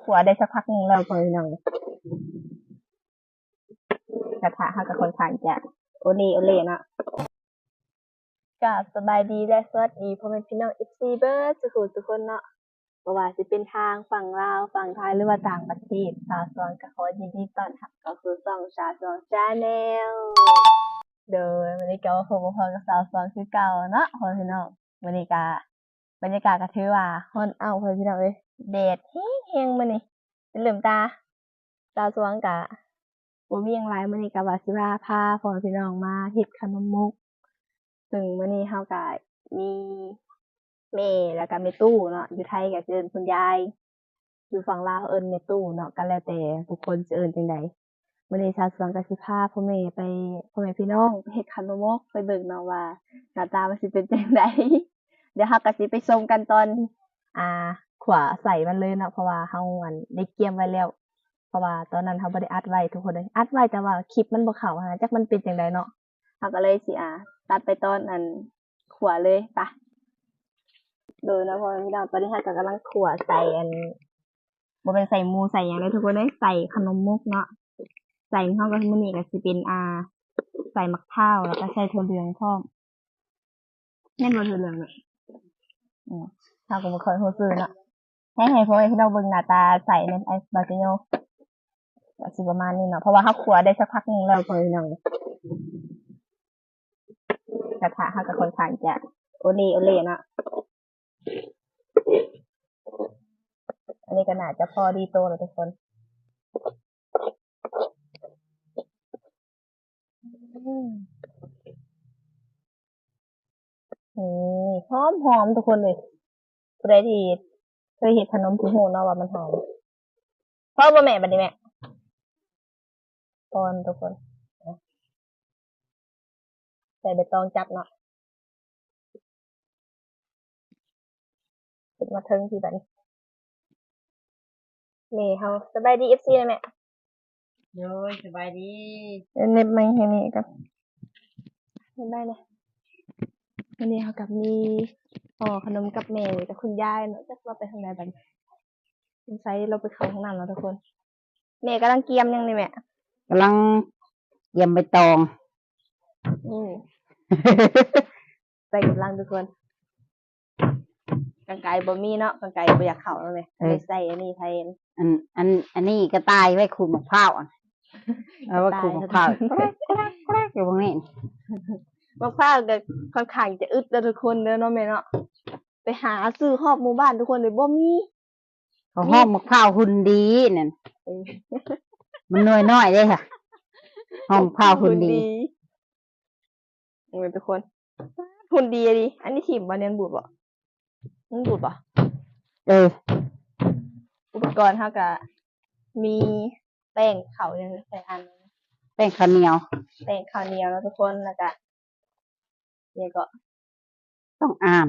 ขัวได้สักพักหนึ่งแล้วพอพี่น้องกระทะเขากับคนทานจะโอนีโอเล่เนาะก็สบายดีและสวัสดีพ่อแม่พี่น้องFCเบิร์ดทุกคนเนาะบ่ว่าสิเป็นทางฝั่งลาวฝั่งไทยหรือว่าต่างประเทศชาวสวนก็ขอยินดีต้อนรับก็คือช่องชาวสวนชาแนลโดยวันนี้ก็พบกับสาวสวนคือเก่าเนาะพ่อพี่น้องวันนี้ก็บรรยากาศก็ถือว่าฮ้อนอ้าวพ่อพี่น้องเอ้ยแดดแห้งๆมื้อนี้เป็นเหลื่อมตาสาวสวนก็บ่มีหยังหลายมื้อนี้ก็ว่าสิพาพ่อพี่น้องมาเฮ็ดขนมมุกซึ่งมื้อนี้เฮาก็มีแม่แล้วก็แม่ตู้เนาะอยู่ไทยก็สิเอิ้นคุณยายอยู่ฝั่งลาวเอิ้นแม่ตู้เนาะก็แล้วแต่ทุกคนสิเอิ้นจั่งใดมื้อนี้ชาวสวนก็สิพาพ่อแม่พี่น้องไปเฮ็ดขนมมุกไปเบิ่งเนาะว่าหน้าตามันสิเป็นจั่งใดเดี๋ยวเราก็สิไปชมกันตอนขั่วใส่มันเลยเนาะเพราะว่าเราได้เตรียมไว้แล้วเพราะว่าตอนนั้นเราบ่ได้อัดไว้ทุกคนเลยอัดไว้แต่ว่าคลิปมันบ่เข้าจักมันเป็นจั่งใดเนาะเราก็เลยสิตัดไปตอนขั่วเลยไปโดยนะพ่อพี่น้องตอนนี้เราก็กำลังขั่วใส่บ่เป็นใส่หมูใส่หยังเลยทุกคนเลยใส่ขนมมุกเนาะใส่เฮาก็มื้อนี้ก็สิเป็นใส่มะพร้าวแล้วก็ใส่ถั่วเหลืองพร้อมแม่นบ่ถั่วเหลืองเนี่ยเราก็บ่ค่อยรู้ชื่อเนาะให้พ่อแม่พี่น้องเบิ่งหน้าตาใส่ในไอซ์บาเกโยก็สิประมาณนี้เนาะเพราะว่าเราคั่วได้สักพักหนึงแล้วพ่อพี่น้องกระทะเราก็ค่อนข้างจะโอนีโอเล่เนาะอันนี้ก็น่าจะพอดีโตแล้วทุกคนหอมทุกคนเลยผู้ใดที่เคยเฮ็ดขนมสิรู้เนาะว่ามันหอมพอบ่แม่บัดนี้แม่พอทุกคนใส่ใบตองจับเนาะขึ้นมาเทิงที่บัดนี้แม่เฮาสบายดี FC นะแม่โย้ยสบายดีเน็บไม้ให้นี่ก็ได้เลยวันนี้เฮากับมีห่อขนมกับแม่กับคุณยายเนาะจักว่าไปทางใดบัดนี้สงสัยเราไปเข้าห้องน้ำแล้วทุกคนแม่กำลังเกียมยังนี่แม่กำลังเตรียมใบตองใส่กำลังทุกคนกางไกรบ่มีเนาะกางไกรบ่อยากเข้าแล้วเลยเลยใส่อันนี้แทนอันนี้ก็ตายไว้ขูดมะพร้าวเอาไว้ขูดมะพร้าวอยู่ตรงนี้มะพร้าวก็ค่อนข้างจะอึดแล้วทุกคนเด้อเนาะแม่เนาะไปหาซื้อรอบหมู่บ้านทุกคนเลยบ่มีเขาห้องมะพร้าวหุ่นดีนั่นมันน้อยเลยค่ะห้องมะพร้าวหุ่นดีทุกคนหุ่นดีดิอันนี้ถิ่มบ่เนียนบูดบ่มันบูดบ่อุปกรณ์เฮาก็มีแป้งข้าวยังใส่อันแป้งข้าวเหนียวแล้วทุกคนแล้วก็นี่ก็ต้องอ่าน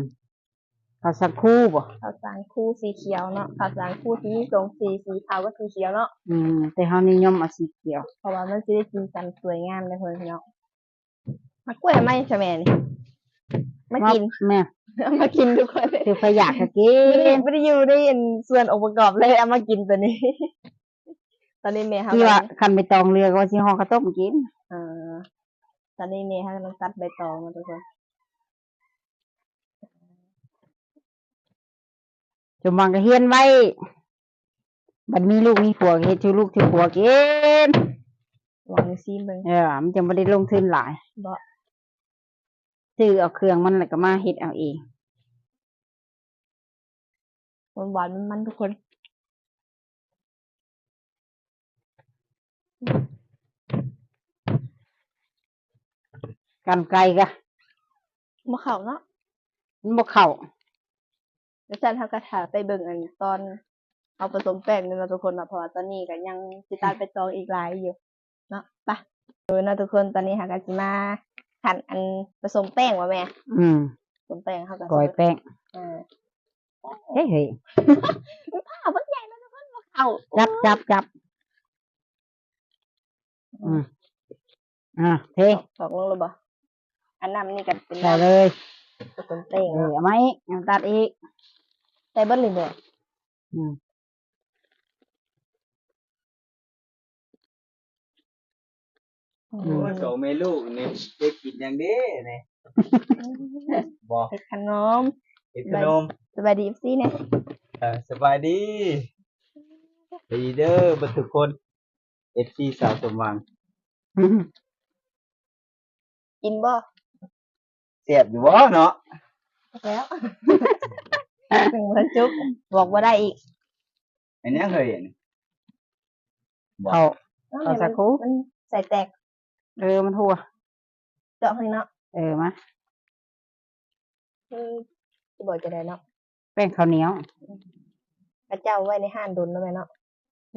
ข้าวสารคู่บ่ข้าวสารคู่สีเขียวเนาะข้าวสารคู่ที่มีสีขาวกับสีเขียวเนาะแต่เฮานิยมเอาสีเขียวเพราะว่ามันสิได้กินกันสวยงามเลยเพิ่นพี่น้องมากล้วยไหมใช่แม่นี่มากินแม่มากินทุกคนคือใครอยากก็กินไม่ได้อยู่ในส่วนองค์ประกอบเลยเอามากินตัวนี้ตอนนี้แม่เฮาที่ว่าคันใบตองเรือก็สิห่อข้าวต้มกินตอนนี้แม่เฮากำลังตัดใบตองมาทุกคนจุมังก็เฮียนไว้บัดมีลูกมีผัวเฮ็ดชูลูกชูผัวกินลองซิมเบิ่งมันจะบ่ได้ลงทุนหลายบ่ซื้อเอาเครื่องมันแล้วก็มาเฮ็ดเอาเองหวานมันทุกคนกันไกลกะบ่เข้าเนาะมันบ่เข้าแล้วฉันเฮาก็ถ่าไปเบิ่งอันตอนเอาผสมแป้งนี่เนาะทุกคนเนาะเพราะว่าตอนนี้ก็ยังสิตัดไปตองอีกหลายอยู่เนาะไปนะทุกคนตอนนี้เฮาก็สิมาหั่นอันผสมแป้งว่าแม่ผสมแป้งเฮาก็ก้อยแป้งเฮ้ยผ้าบักใหญ่แล้วทุกคนบ่เข้าจับเทตอกลงเลยบ่อันน้ำนี่ก็เป็นได้เลยผสมแป้งเอาไหมตัดอีกใส่เบิดเลยแม่ โอ้ โอ้ยโตไม่ลูกนี่ได้กินอย่างเด้นี่บอก เฮ็ดขนม กินขนม สบายดี FC แหน่ สบายดีดีเด้อเบัดทุกคน FC สาวสมหวัง กินบ่ เสียบอยู่บ่เนาะ แล้ว ถึงเพิ่นจุกบอกบ่ได้อีก อันนี้เคยเห็นบอก เอา เอ้า เอาสักครู่ มันใส่แตก มันทั่ว เจาะให้เนาะ มา สิบอกจะได้เนาะ แป้งข้าวเหนียว พระเจ้าไว้ในห้านดนแล้วแม่เนาะ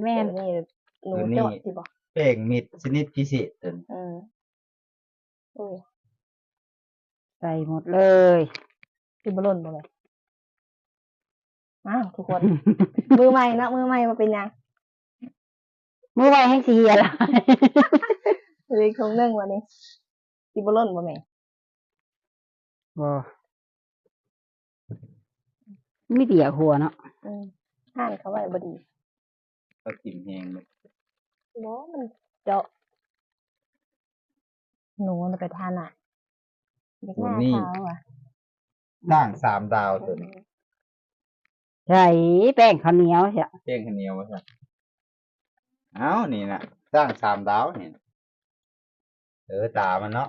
แม่น เดี๋ยวนี่หนูเจาะสิบ่ แป้งมิดชนิดพิเศษตัวนี้ อุ้ย ใส่หมดเลย สิบ่หล่นบ่แม่อ้าวทุกคน มือใหม่เนาะมือใหม่มาเป็นหยัง มื้อไว้ให้สิเฮียละ เลยคงนึ่งวันนี้สิบ่หล่นบ่แม่ บ่มีเดียหัวเนาะ ห้านเขาไว้บ่ดี ก็กินแห้งเลย บ่มันเจาะหนูมันไปทานอ่ะเด็กหน้าขาวอ่ะ ด่าง3 ดาวตัวนี้ ใส่แป้งข้าวเหนียวเสีย แป้งข้าวเหนียวว่าซั่นเอ้านี่น่ะด่าง3 ดาวนี่ตามันเนาะ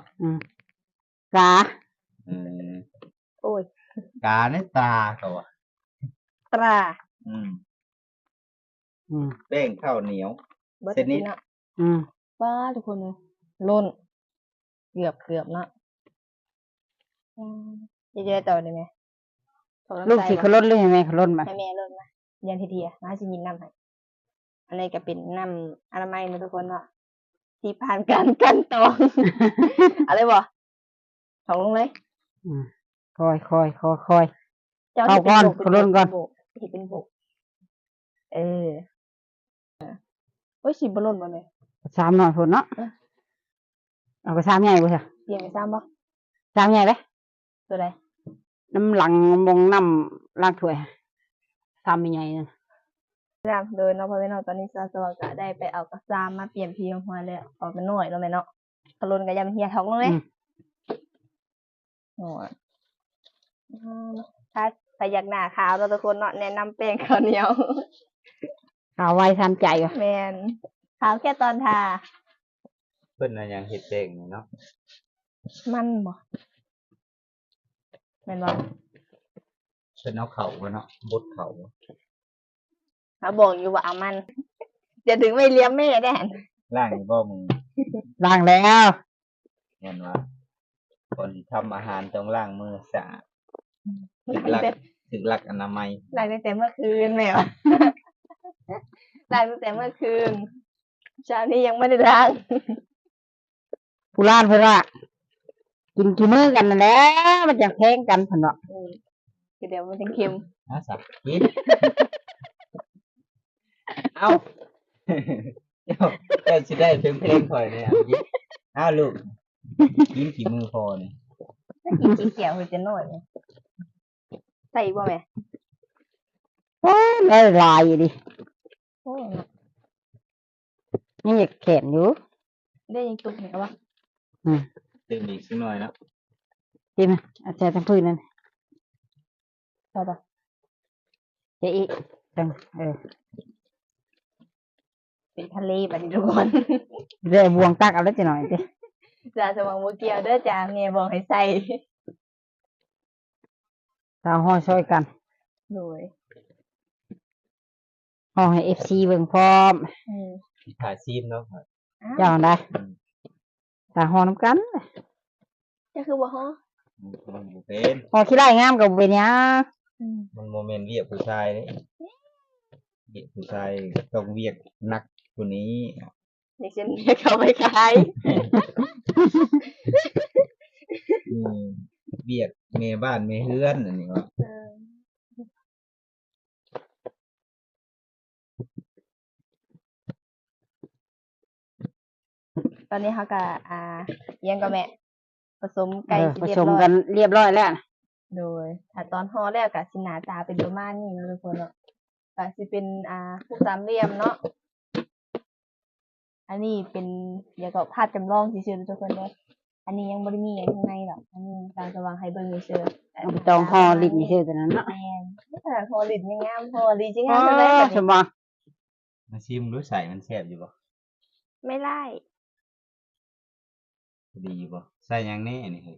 กา อืม โอ้ย กาในตาเขาอ่ะ ตรา อืม อืม แป้งข้าวเหนียว เบิด เส้นนี้ กินเนาะ อืม ป้าทุกคนเลยล่นเกือบเนาะเยอะๆต่อได้ไหมถอด ลูก น้ำใจ สิ บ่ เขาลดเลยไหมเขาลดมา ให้แม่ล่นมายันทีเดียมาสิยินน้ำให้อันนี้ก็เป็นน้ำอนามัยนะทุกคนเนาะที่ผ่านการกันตอง อะไรบ่ถองลงเลย คอย เจ้า เอา ที่เป็น ก่อน โบก เขาล่นก่อน ที่เป็นโบกเออโอ้ยสิบ่ล่นบ่แม่ สามหน่อยพุ่นเนาะเอาไปสามใหญ่บ่ใช่ เปลี่ยนไปซ้ำบ่ สามใหญ่เลย ตัวใด น้ำหลังมงน้ำล้างถ้วยสามใหญ่นั่น น้ำโดยเนาะพ่อแม่เนาะตอนนี้ซาสวก็ได้ไปเอากระซามมาเปลี่ยนพีของหัวแล้วออกเป็นหน่วยแล้วแม่เนาะขลุนก็ยังเฮียท้องลงเลยโอ้ยถ้าอยากหน้าขาวเราทุกคนเนาะแนะนำแป้งข้าวเหนียว ข่าวไว้ทันใจว่ะ แมนขาวแค่ตอนทา เพิ่นน่ะยังเฮ็ดแป้งนี่เนาะ มันบ่แม่นบ่ เพิ่นเอาเข้าบ่เนาะบดเข้าบ่ เขาบอกอยู่ว่าเอามันจะถึงไม่เลี้ยงแม่ได้หั่น ล้างอยู่บ่มึง ล้างแล้ว แม่นว่าคนทำอาหารต้องล้างมือสะอาดถึก ล้าง หลัก แต่ ถึกหลักอนามัย ล้างตั้งแต่เมื่อคืนแม่วะ ล้างตั้งแต่เมื่อคืนเช้านี้ยังไม่ได้ล้าง ผู้ล้านเพิ่นว่ากินกี่มื้อกันนั่นแหละมันจะแพงกันเพิ่นว่า เดี๋ยวมันจะเค็ม นะสักกิน เอ้า เจ้าสิได้เพลงข่อยเนี่ยกินเอ้าลูกกินกี่มือพอนี่ ถ้ากินสีเขียวคือจะน้อยไหมใส่อีกบ่แม่ โอ้ยได้หลายอยู่ดิ โอ้ย นี่อยากแขนอยู่ ได้ยังตุกเหนียววะ ตื่นอีกสักหน่อยเนาะ กินไหมอาจารย์ทั้งพื้นนั่น ใช่ปะ จะอีกจังเป็นทะเลแบบนี้ทุกคน เรื่อยบวงตักเอาแล้วจะหน่อยสิ จ่าสว่างโมเกียวเด้อจ่าแม่บอกให้ใส่ สาวห้อยช่วยกัน โดย ห้องให้ FC เบิ่งพร้อม ถ่ายซีมเนาะ เจ้าได้สาวห้องน้ำกัน จะคือบ่ฮะ มันบ่เป็น ห้องขี้ไล่งามกับเป็นหยัง มันโมเมนต์เวียกผู้ชายเด้เวียกผู้ชายต้องเวียกหนักกว่านี้ เด็กเช่นเนี้เขาไปขาย อืมเวียกแม่บ้านแม่เฮือนอันนี้ว่า ตอนนี้เขาก็ยังกับแม่ผสมไก่สิ ผ เรีย ส บ ม ร้อ กั ย นเรียบร้อยแล้ว โดยถ้าตอนห่อแล้วก็สิหน้าตาเป็นประมาณนี้ทุกคนเนาะก็สิเป็นผู้สามเหลี่ยมเนาะ อันนี้เป็นเดี๋ยวก็ภาพจำลองซื่อๆทุกคนเด้ออันนี้ยังบ่ได้มีหยังข้างในหรอกอันนี้ตามสว่างให้เบิ่งซื่อๆ เอาไปตองห่อลิ้นนี่ซื่อแต่นั้นเนาะ แม่นนี่ขนาดห่อลิ้นยังงามห่อลิ้นสิงา อ๋ ม อ เท่าใดบัด ส นี้ มบ่ มาชิมรู้ใส่มันแซ่บอยู่บ่ ไม่ไล่ ดีอยู่บ่ใส่หยังแน่นี่เฮ้ย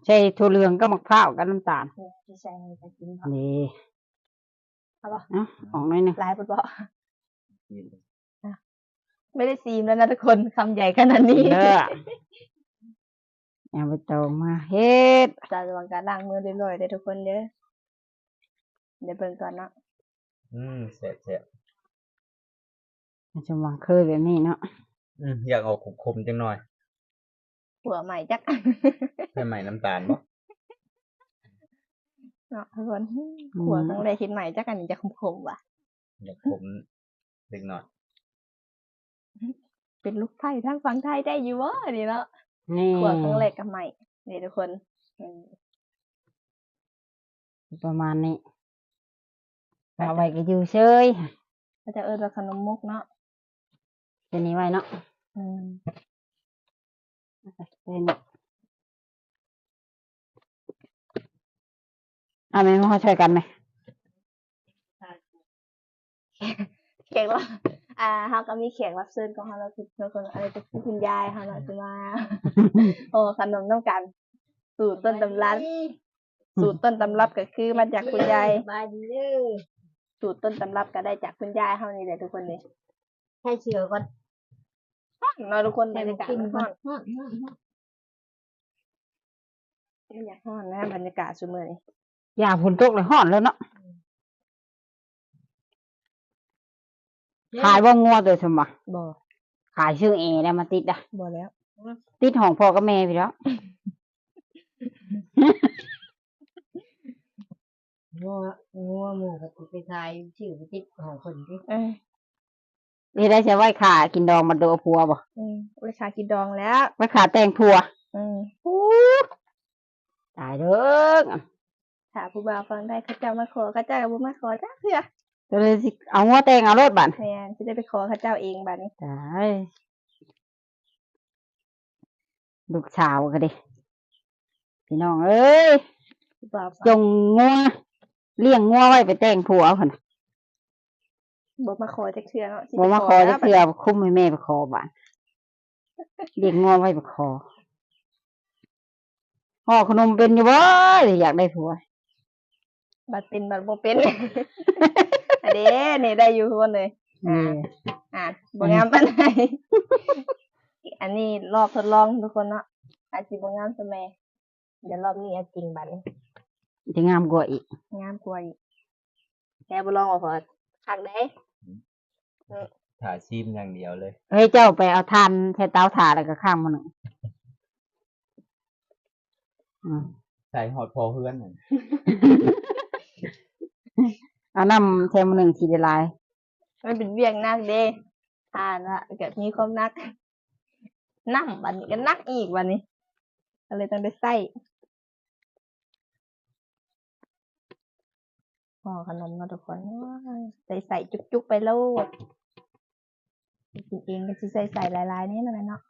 ใช่ถั่วเหลืองกับมะพร้าวกับน้ำตาล ที่ใส่ให้ไปกินเนาะ นี่ เอาบ่ เนาะออกหน่อยหนึง หลายบ่บ่ กิน ไม่ได้ซีมแล้วนะทุกคนคำใหญ่ขนาดนี้ เด้อเอาไปตองมาเฮ็ด จะระวังการล้างมือเรียบร้อยเด้อทุกคนเด้อเดี๋ยวเบิ่งก่อนเนาะ แซ่บ สมหวังเคยแบบนี้เนาะ อยากออกขมๆจังหน่อย หัวใหม่จัก ใส่ใหม่น้ำตาลบ่ เนาะทุกคนหัวครั้งแรกคิดใหม่จักอันนี้จะขมๆว่ะ อยากขมเล็กหน่อย เป็นลูกไผ่ทางฝั่งไทยได้อยู่บ่นี่เนาะ นี่ หัวครั้งแรกกับใหม่นี่ทุกคนอืม ประมาณนี้เอาไว้ก็อยู่เฉย ก็จะเอิ้นว่าขนมมุกเนาะ เดี๋ยวนี้ไว้เนาะ อืม เป็นเอาไหมมาช่วยกันไหม แขกรับเฮาก็มีแขกรับเชิญของเฮาแล้วคือทุกคนอะไรจะคือคุณยายเฮาเนาะจะมา โอ้ขนมต้องกันสูตรต้นตำรับสูตรต้นตำรับก็คือมาจากคุณยาย บายดีเด้อ สูตรต้นตำรับก็ได้จากคุณยายเฮานี่แหละทุกคนนี่ ให้เชื่อก่อน เนาะทุกคนบ ให้ รร มัน ยากาศ กิน มัน ก่ ฮ้ อ อน นมันอยากฮ้อนนะบรรยากาศซุมื้อนี้ อย่าฝนตกเลยห่อนแล้วเนาะขายว่างัวตัวสมบ่ บ่ ขายชื่อเอแล้วมาติดอ่ะ บ่แล้ว ติดของพ่อกับแม่ไปแล้ว งัวหมูกับไปทายชื่อไปติดของคนที่ เอ้ย นี่ได้ใช้ไว้ขากินดองมาโดพัวบ่ ไว้ขากินดองแล้ว ไว้ขาแต่งพัว ตายเด้อ ถ้าผู้บ่าวฟังได้เขาเจ้ามาขอเขาเจ้าก็บ่มาขอจ้าเทื่อ ก็เลยสิเอางัวแต่งเอารถบัน แม่นสิได้ไปขอเขาเจ้าเองบัดนี้ ตายลูกสาวก็ดิพี่น้องเอ้ย ผู้บ่าวฟัง จงงัวเลี้ยงงัวไว้ไปแต่งผัวคนน่ะ บ่มาขอจักเทื่อเนาะสิ บ่ ไป มาขอ แล้ จะ วบัด เถื่อคุ้มให้แม่ไปขอบ้านเลี้ยงงัวไว้ไปขอห่อขนมเป็นอยู่บ่อยากได้ผัว บัดเป็นบัดบ่เป็น อันเด้นี่ได้อยู่ทุกคนเลย นี่ บ่งามปานใด อันนี้รอบทดลองทุกคนเนาะอาจสิบ่งามซะแม่เดี๋ยวรอบนี้เอาจริงบัดนี้ จะงามกว่าอีก งามกว่าอีกแต่บ่ลองว่าพอคักเด้ ถ่าชิมอย่างเดียวเลย เฮ้ยเจ้าไปเอาทานใช้เตาถ่านแล้วก็ข้างมันหนึ่งอืม ใส่หอดพอเพื่อนน่ะ เอาน้ำใช้มันหนึ่งทีเดียวลาย มันเป็นเวียงนักเด้ทานว่าก็มีความนักนั่บัดนี้ก็นักอีกบัดนี้ก็เลยต้องได้ใส่ห่อขนมเนาะทุกคนใส่จุกๆไปโลดกินเองก็สิใส่หลายๆนี่นั่นแหละเนาะ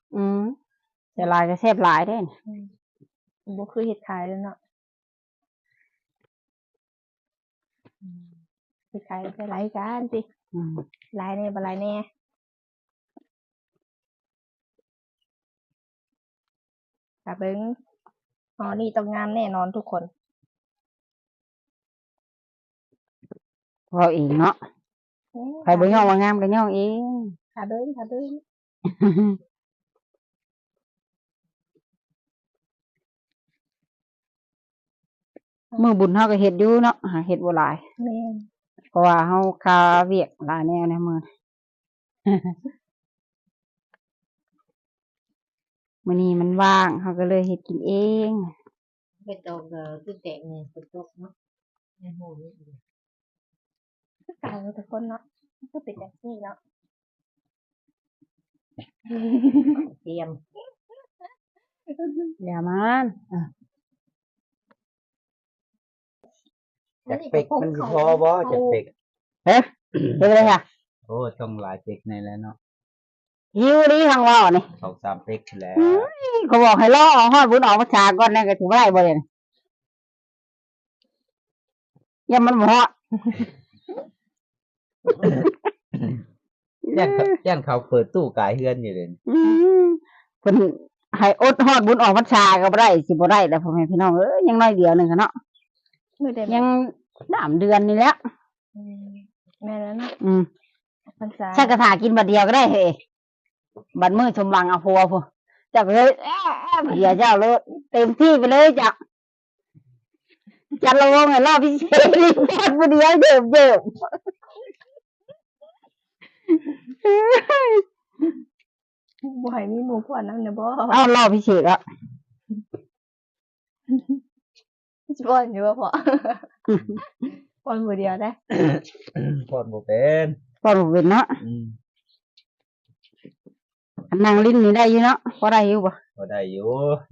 แต่ลายก็แซ่บหลายได้นี่ บ่คือเฮ็ดขายเลยเนาะเฮ็ดขายก็หลายกันสิ อืม หลายแน่บ่หลายแน่ถ้าเบิ่งอ๋อนี่ต้องงามแน่นอนทุกคน เราเองเนาะใครบ่ย่องว่างามก็ย่องเอง ถ้าเบิ่งถ้าเบิ่ง มือบุญเฮาก็เฮ็ดอยู่เนาะหาเฮ็ดบ่หลาย แม่น เพราะว่าเฮาคาเวียกหลายแนวในมือ มื้อนี้มันว่างเฮาก็เลยเฮ็ดกินเอง เป็นตอกตื้นแตกเนี่ยเป็นตอกเนาะในหมูนี่ กายทุกคนเนาะก็เป็นจังซี่เนาะ เตรียม อย่ามันอ่ะ จักเป็กมันสิพอบ่จักเป็ก เฮ็ดไปเลยค่ะ โอ้ต้องหลายเป็กในแล้วเนาะ หิวดีทางว่านี่ 2-3เป๊กพู้นแหล้ว เขาบอกให้รอฮอดบุญออกพรรษาก่อนนั่นก็ถือว่าได้บ่เนี่ยยังมันบ่ฮอด ย่านเขาเปิดตู้กายเฮือนอยู่เลย เพิ่นให้อดฮอดบุญออกพรรษาก็บ่ได้สิบ่ได้แล้วพ่อแม่พี่น้องยังน้อยเดียวหนึงเนาะ มื้อใด ยัง3เดือนนี่แหละ แม่แล้วเนาะ อืม พรรษา ใช่กระถากินบัดเดียวก็ได้เฮ้บัดมื้อสมหวังเอาผัวพุ่นเจ้าก็เลยเดี๋ยวเจ้าเลยเต็มที่ไปเลยจ้ะจัดระวงให้รอบพิเศษนี่พอดผู้เดียวเดิม บ่ให้มีหมู่พวกนำนะบ่ เอารอบพิเศษอ่ะ สิบ่อยู่บ่พอคนผู้เดียวได้ พอดบ่เป็น พอรู้เป็นเนาะ อืม นั่งลิ้นนี่ได้อยู่เนาะพอได้อยู่บ่ บ่ได้อยู่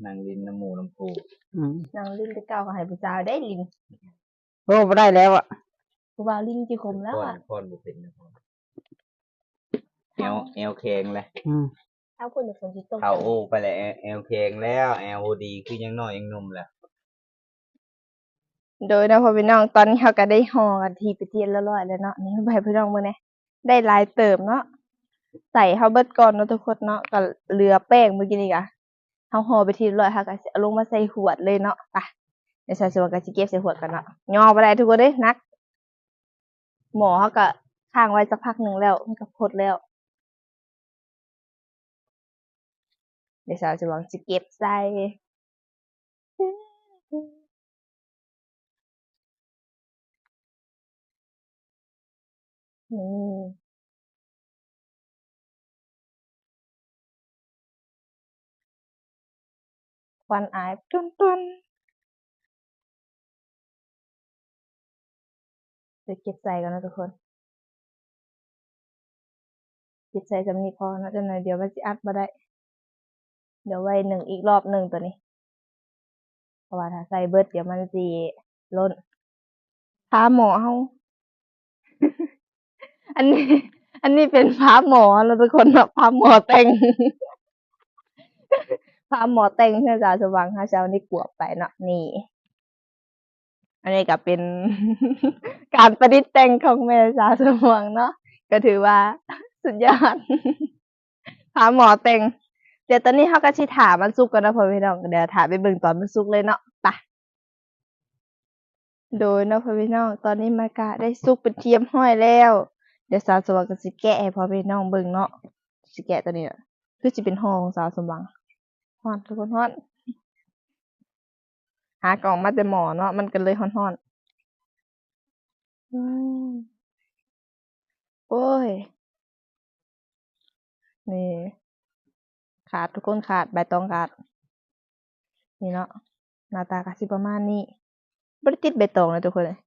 นั่งลินน้ำหมูน้ำปู อืม นางลิ้นแต่เก่าก็ให้ผู้สาวได้ลิ้น โอ้บ่ได้แล้วอ่ะ ผู้บ่าวลิ้นจิคมแล้ว พอด อ่ะ พอดบ่เป็นนะพ่อแอวแข็งเลย อืม เอาคนเป็นคนที่ตรง เข้าโอ้ไปแล้วแอวแข็งแล้วแอวดีคือยังน้อยยังหนุ่มแหละ โดยนะพ่อพี่น้องตอนนี้เฮาก็ได้ห่อกันที่ไปเทียนแล้วร้อยแล้วเนาะนี่ให้พี่น้องมื้อนี้ได้หลายเติมเนาะใส่เฮาเบิดก่อนเนาะทุกคนเนาะก็เหลือแป้งเมื่อกี้นี่ก็เฮาห่อไปทีละร้อยเฮาก็สิเอาลงมาใส่หวดเลยเนาะไปเดี๋ยวใส่ส่วนก็สิเก็บใส่หวดกันเนาะย่อบ่ได้ทุกคนเด้นัก หมอเขาก็ค้างไว้สักพักหนึ่งแล้วมันก็พดแล้ว เดี๋ยวสาวจะลองจะเก็บใส่นี่ควันอายตุนตุนเดี๋ยวเก็บใส่กันนะทุกคน เก็บใส่จำนี้พอนะจังหน่อยเดี๋ยวมันสิอัดมาได้ เดี๋ยวไว้หนึ่งอีกรอบหนึ่งตัวนี้ เพราะว่าถ้าใส่เบิดเดี๋ยวมันสิล้นพาหมอเฮา อันนี้ อันนี้เป็นพาหมอแล้วทุกคนเนาะพาหมอแต่ง พาหมอแต่งเพื่อจะสว่างหาเช้านี่กวบไปเนาะนี่ อันนี้ก็เป็น การประดิษฐ์แต่งของแม่สาวสว่างเนาะก็ถือว่า สุดยอด พาหมอแต่ง เดี๋ยวตอนนี้เขาก็สิถามมันสุกกันนะพ่อพี่น้องเดี๋ยวถามไปเบิ่งตอนมันสุกเลยเนาะไปโดยเนาะพ่อพี่น้องตอนนี้มากะได้สุกเป็นเทียมห้อยแล้ว เดี๋ยวสาวสว่างก็สิแกะให้พ่อพี่น้องเบิ่งเนาะสิแกะตัวนี้เนาะคือสิเป็นห่อของสาวสว่างฮ้อนทุกคนฮ้อน หากล่องมาแต่หมอเนาะมันก็เลยฮ้อนๆโอ้ย นี่ ขาดทุกคนขาดใบตองขาด นี่เนาะหน้าตาก็สิประมาณนี้บ่ได้ติดใบตองเลยทุกคนเลย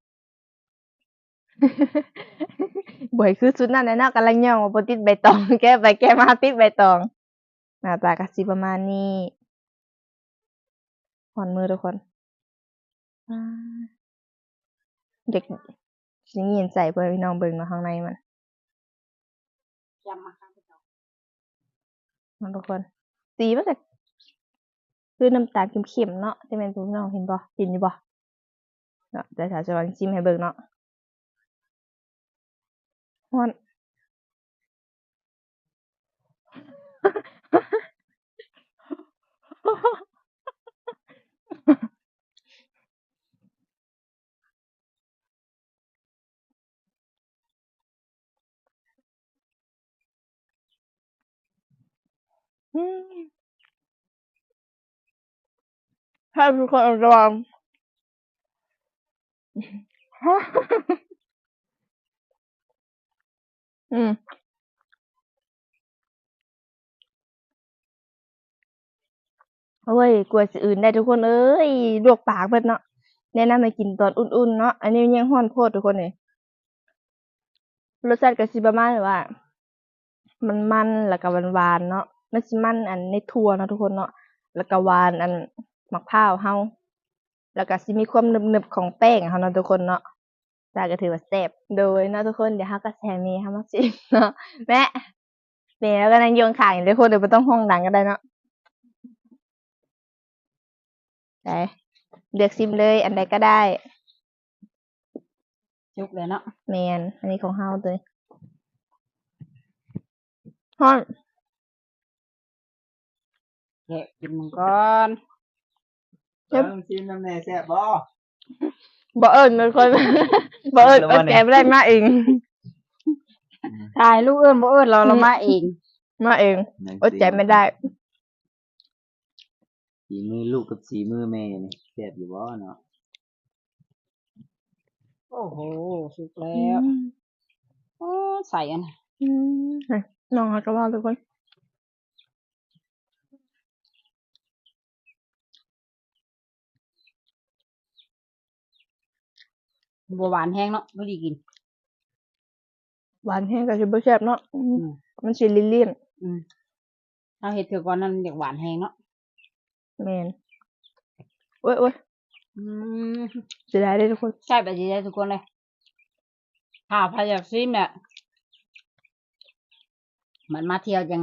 บ่ให้คือสุดนั่นแหละเนาะกำลังย่องว่าบ่ติดใบตอง แก้ไปแก้มาติดใบตอง หน้าตาก็สิประมาณนี้ฮ้อนมือทุกคนอ่าเด็กสิเงียนใส่เพิ่นพี่น้องเบิ่งเนาะข้างในมัน จำมาครับ เนาะทุกคน สีมันก็คือน้ำตาลเข้มๆเนาะที่แม่นพี่น้องเห็นบ่เห็นอยู่บ่เนาะเดี๋ยวถ้าจะลองชิมให้เบิ่งเนาะฮ้อน อืมถ้าทุกคนระวัง อืมโอ้ยกลัวสิอื่นได้ทุกคนเอ้ยลวกปากเบิดเนาะแนะนำให้กินตอนอุ่นๆเนาะอันนี้ยังร้อนโพดทุกคนนี่รสชาติก็สิประมาณว่า มันแล้วก็หวานๆเนาะมันสิมันอันในถั่วเนาะทุกคนเนาะแล้วก็หวานอันมะพร้าวเฮาแล้วก็สิมีความหนึบๆของแป้งเฮาเนาะทุกคนเนาะจ้าก็ถือว่าแซ่บโดยเนาะทุกคนเดี๋ยวเฮาก็สิให้แม่เฮามาชิมเนาะแม่ แม่แล้วก็นั่งโยงขางอยู่ทุกคนเดี๋ยวบ่ต้องห้องดังก็ได้เนาะได้เลือกซิมเลย อันใดก็ได้ จุกเลยเนาะ แม่นอันนี้ของเฮาตัวนี้ฮ้อน แกะกินมันก่อน เอิ่มชิมน้ำแหน่แซ่บบ่ บ่เอิ้นเป็นคน บ่เอิ้นเอาแกบ่ได้มาเอง ถ่ายลูกเอิ้นบ่เอิ้นเรามาเอง มาเองอดใจไม่ได้ สีมือลูกกับสีมือแม่นี่แซ่บอยู่บ่เนาะ โอ้โหสุกแล้วโอ้ใส่อัน น้องเขาก็ว่าทุกคน บัวหวานแห้งเนาะไม่ดีกิน หวานแห้งก็สิบ่แซ่บเนาะมันสิเลี่ยน เอาเห็ดเถื่อก่อนนั่นเด็กหวานแห้งเนาะ ๆแม่นโอ๊ยๆเสียดายเด้อทุกคน ใช่ไปดีได้ทุกคนเลยถ้าพายากซิมเนี่ยมันมาเที่ยวจัง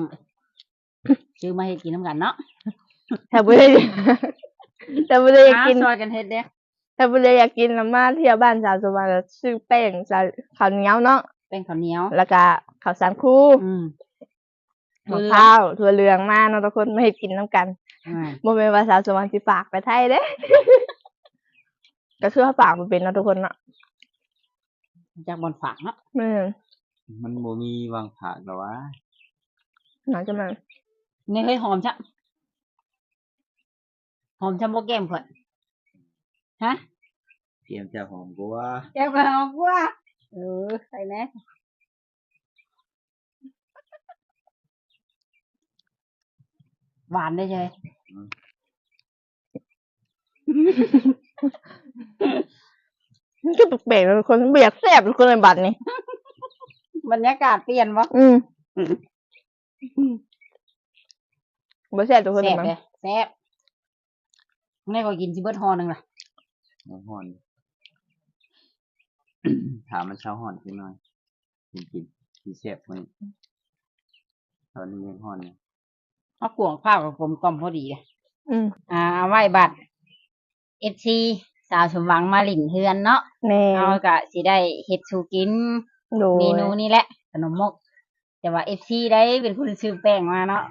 ซื้อมาให้กินน้ำกันเนาะ ถ้าบ่ได้ ถ้าบ่ได้อยากกิน ซอยกันเฮ็ดเด้ ถ้าบ่ได้อยากกินมาเที่ยวบ้านสาวสวรรค์แล้วซื้อแป้งสาข้าวเหนียวเนาะ แป้งข้าวเหนียว แล้วก็ข้าวสารคู่ มะพร้าวถั่วเหลืองมาเนาะทุกคนมาเฮ็ดกินนํกัน บ่แม่นว่าสาวสวรรค์สิฝากไปไทยเด้ ก็คือเขาฝากบ่เป็นเนาะทุกคนเนาะ จากบอนฝากเนาะ แม่น มันบ่มีวางผักหรอวะ น่าจะแม่น นี่เฮ้ยหอมชะหอมชะโมแก้มข่อยฮะ เตรียมจะหอมกว่า แก้มข่อยหอมกว่าใส่แน่หวานได้ใช่ มันก็แปลกๆเนาะทุกคนบ่อยากแซ่บทุกคนในบัดนี้ บรรยากาศเปลี่ยนวะ บ่แซ่บทุกคน แซ่ เลย บ มั้ง เลยแซ่บนี่ก็กินซิเบิร์ตฮอนึงล่ะ น้ำห่อน ถามมันเช้าห่อนขึ้นหน่อยกินสีแซ่บมันตอนนี้ยังห่อนอยู่ เอากวงข้าวกับกลมกล่อมพอดีเลย เอาไว้บัตรเอฟซีสาวสมหวังมาหลินเฮือนเนาะ แม่ เอากะสิได้เฮ็ดชูกิน โดย เมนูนี้แหละขนมมก แต่ว่าเอฟซีได้เป็นคนซื้อแป้งมาเนาะ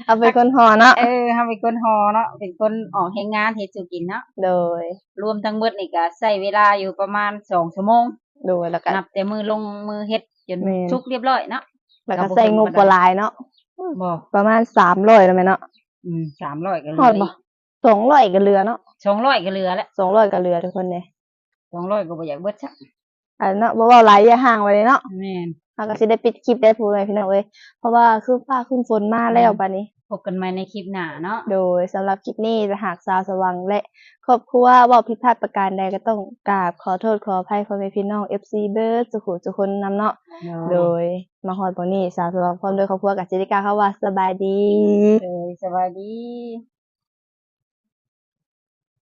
เอาไปคนห่อเนาะ ทำเป็นคนห่อเนาะเป็นคนออกแรงงานเฮ็ดชูกินเนาะ โดย รวมทั้งหมดนี่ก็ใช้เวลาอยู่ประมาณ2 ชั่วโมง โดยแล้วก็ นับแต่มือลงมือเฮ็ดจน แม่น สุกเรียบร้อยเนาะ แล้วก็ใส่งบบ่หลายเนาะ บ่ ประมาณ300แล้วแม่เนาะ 300ก็เหลื ฮอ อ ดบ่200ก็เหลือเนาะ 200ก็เหลือแล้ว 200ก็เหลือทุกคนเด้ 200ก็บ่อยากเบิดซะ อันเนาะบ่เว้าหลายอย่าห่างไว้เลยเนาะ แม่น เราก็สิได้ปิดคลิปได้พูดเลยพี่น้องเอ้ยเพราะว่าคือฟ้าขึ้นฝนมาแล้วบัดนี้ พบกันใหม่ในคลิปหน้าเนาะ โดยสำหรับคลิปนี้หากสาวสว่างและครอบครัวเว่าผิดพลาดประการใดก็ต้องกราบขอโทษขออภัยพ่อแม่พี่น้อง FC เบิร์ดสุขุสุคนนำเนาะโดยมาฮอดบ่นี้สาวสว่างพร้อมด้วยครอบครัวกับจิติกาเขาว่าสบายดี สวัสดี